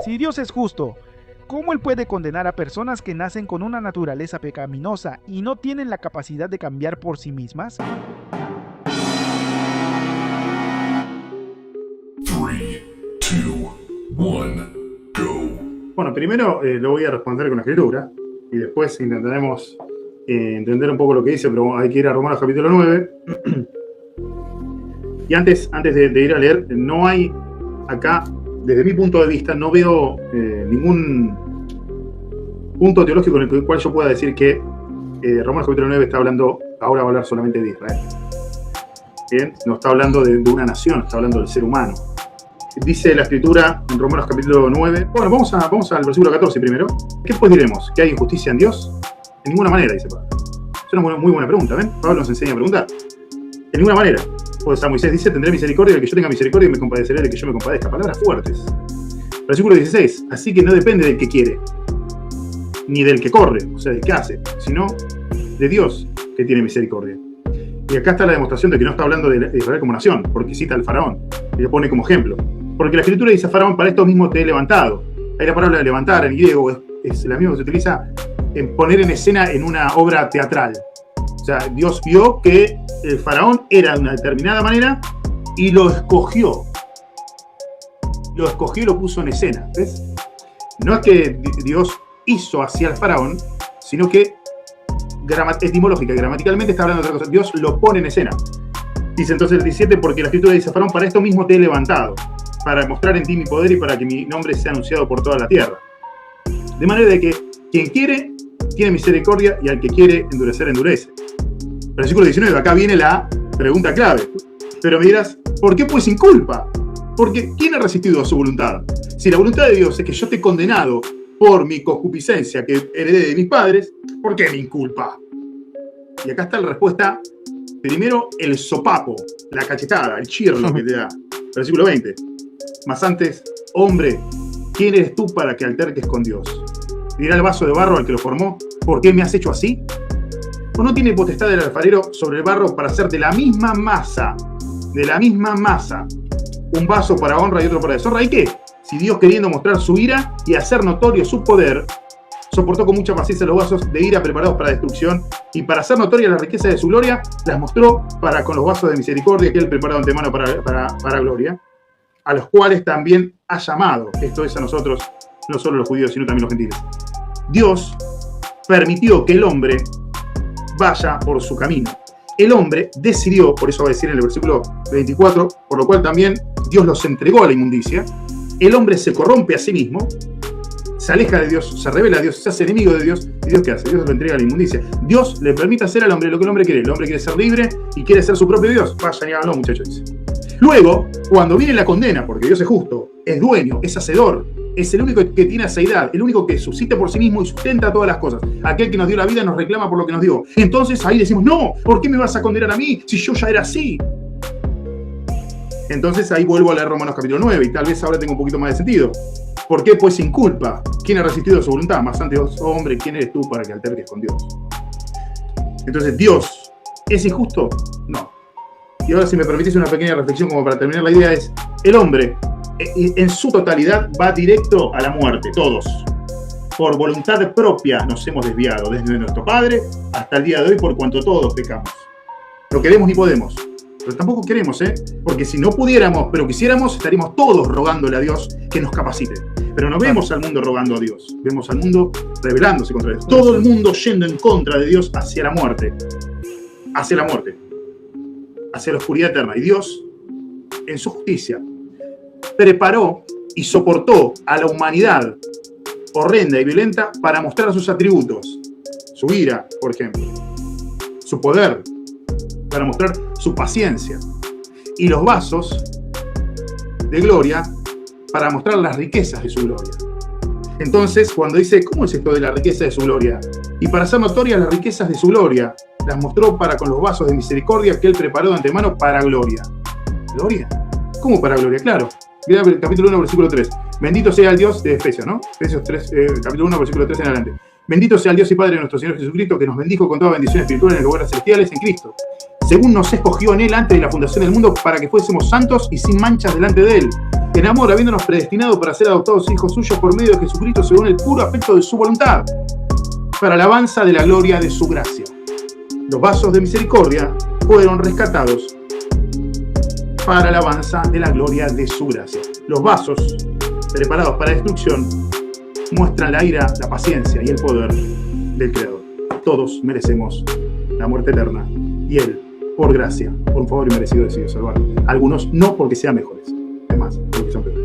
Si Dios es justo, ¿cómo Él puede condenar a personas que nacen con una naturaleza pecaminosa y no tienen la capacidad de cambiar por sí mismas? 3, 2, 1, go. Bueno, primero lo voy a responder con la escritura y después intentaremos entender un poco lo que dice, pero hay que ir a Romanos capítulo 9. Y antes de ir a leer, no hay acá, desde mi punto de vista, no veo ningún punto teológico en el cual yo pueda decir que Romanos capítulo 9 está hablando, ahora va a hablar solamente de Israel. Bien, no está hablando de una nación, está hablando del ser humano. Dice la escritura en Romanos capítulo 9. Bueno, vamos al versículo 14 primero. ¿Qué pues diremos? ¿Que hay injusticia en Dios? En ninguna manera, dice Pablo. Es una muy buena pregunta, ¿ven? Pablo nos enseña a preguntar. En ninguna manera. Pues a Moisés dice, tendré misericordia del que yo tenga misericordia y me compadeceré del que yo me compadezca. Palabras fuertes. Versículo 16. Así que no depende del que quiere, ni del que corre, o sea, del que hace, sino de Dios que tiene misericordia. Y acá está la demostración de que no está hablando de Israel como nación, porque cita al faraón y lo pone como ejemplo. Porque la escritura dice a faraón, para esto mismo te he levantado. Ahí la palabra levantar en griego es la misma que se utiliza en poner en escena en una obra teatral. O sea, Dios vio que el faraón era de una determinada manera y lo escogió. Lo escogió y lo puso en escena. ¿Ves? No es que Dios hizo hacia el faraón, sino que etimológica, gramaticalmente está hablando de otra cosa. Dios lo pone en escena. Dice entonces el 17, porque la escritura dice, faraón, para esto mismo te he levantado, para mostrar en ti mi poder y para que mi nombre sea anunciado por toda la tierra. De manera de que quien quiere, tiene misericordia, y al que quiere endurecer, endurece. Versículo 19, acá viene la pregunta clave. Pero me dirás, ¿por qué pues sin culpa? Porque ¿quién ha resistido a su voluntad? Si la voluntad de Dios es que yo esté condenado por mi concupiscencia que heredé de mis padres, ¿por qué mi inculpa? Y acá está la respuesta. Primero, el sopapo, la cachetada, el chirlo que te da. Versículo 20. Mas antes, hombre, ¿quién eres tú para que alterques con Dios? Dirá el vaso de barro al que lo formó, ¿por qué me has hecho así? ¿O no tiene potestad el alfarero sobre el barro para hacer de la misma masa, un vaso para honra y otro para deshonra? ¿Y qué? Si Dios, queriendo mostrar su ira y hacer notorio su poder, soportó con mucha paciencia los vasos de ira preparados para destrucción, y para hacer notoria la riqueza de su gloria, las mostró para con los vasos de misericordia que él preparó de antemano para gloria, a los cuales también ha llamado, esto es a nosotros, no solo los judíos, sino también los gentiles. Dios permitió que el hombre vaya por su camino. El hombre decidió, por eso va a decir en el versículo 24, por lo cual también Dios los entregó a la inmundicia. El hombre se corrompe a sí mismo, se aleja de Dios, se revela a Dios, se hace enemigo de Dios. ¿Y Dios qué hace? Dios lo entrega a la inmundicia. Dios le permite hacer al hombre lo que el hombre quiere. El hombre quiere ser libre y quiere ser su propio Dios. Vayan y háganlo, muchachos, dice. Luego, cuando viene la condena, porque Dios es justo, es dueño, es hacedor, es el único que tiene aceidad, el único que subsiste por sí mismo y sustenta todas las cosas. Aquel que nos dio la vida nos reclama por lo que nos dio. Entonces ahí decimos, no, ¿por qué me vas a condenar a mí si yo ya era así? Entonces ahí vuelvo a leer Romanos capítulo 9 y tal vez ahora tenga un poquito más de sentido. ¿Por qué pues sin culpa? ¿Quién ha resistido a su voluntad? Más antes, hombre, ¿quién eres tú para que alterques con Dios? Entonces, ¿Dios es injusto? No. Y ahora, si me permitís una pequeña reflexión como para terminar la idea, es el hombre en su totalidad va directo a la muerte, todos. Por voluntad propia nos hemos desviado desde nuestro Padre hasta el día de hoy, por cuanto todos pecamos. No queremos ni podemos. Pero tampoco queremos, porque si no pudiéramos, pero quisiéramos, estaríamos todos rogándole a Dios que nos capacite. Pero no vemos al mundo rogando a Dios, vemos al mundo rebelándose contra Dios. Todo el mundo yendo en contra de Dios hacia la muerte, hacia la oscuridad eterna. Y Dios, en su justicia, preparó y soportó a la humanidad horrenda y violenta para mostrar sus atributos, su ira, por ejemplo, su poder, para mostrar su paciencia, y los vasos de gloria para mostrar las riquezas de su gloria. Entonces, cuando dice, ¿cómo es esto de la riqueza de su gloria? Y para hacer notorias las riquezas de su gloria, las mostró para con los vasos de misericordia que él preparó de antemano para gloria. ¿Gloria? ¿Cómo para gloria? Claro. Mira el capítulo 1, versículo 3. Bendito sea el Dios de Efesios, ¿no? Efesios 3, capítulo 1, versículo 3 en adelante. Bendito sea el Dios y Padre de nuestro Señor Jesucristo, que nos bendijo con toda bendición espiritual en los lugares celestiales en Cristo, según nos escogió en él antes de la fundación del mundo, para que fuésemos santos y sin manchas delante de él, en amor, habiéndonos predestinado para ser adoptados hijos suyos por medio de Jesucristo según el puro afecto de su voluntad, para alabanza de la gloria de su gracia. Los vasos de misericordia fueron rescatados para alabanza de la gloria de su gracia. Los vasos preparados para destrucción muestran la ira, la paciencia y el poder del Creador. Todos merecemos la muerte eterna y Él, por gracia, por un favor inmerecido, decidió salvar. Algunos no porque sean mejores, además, porque son peores.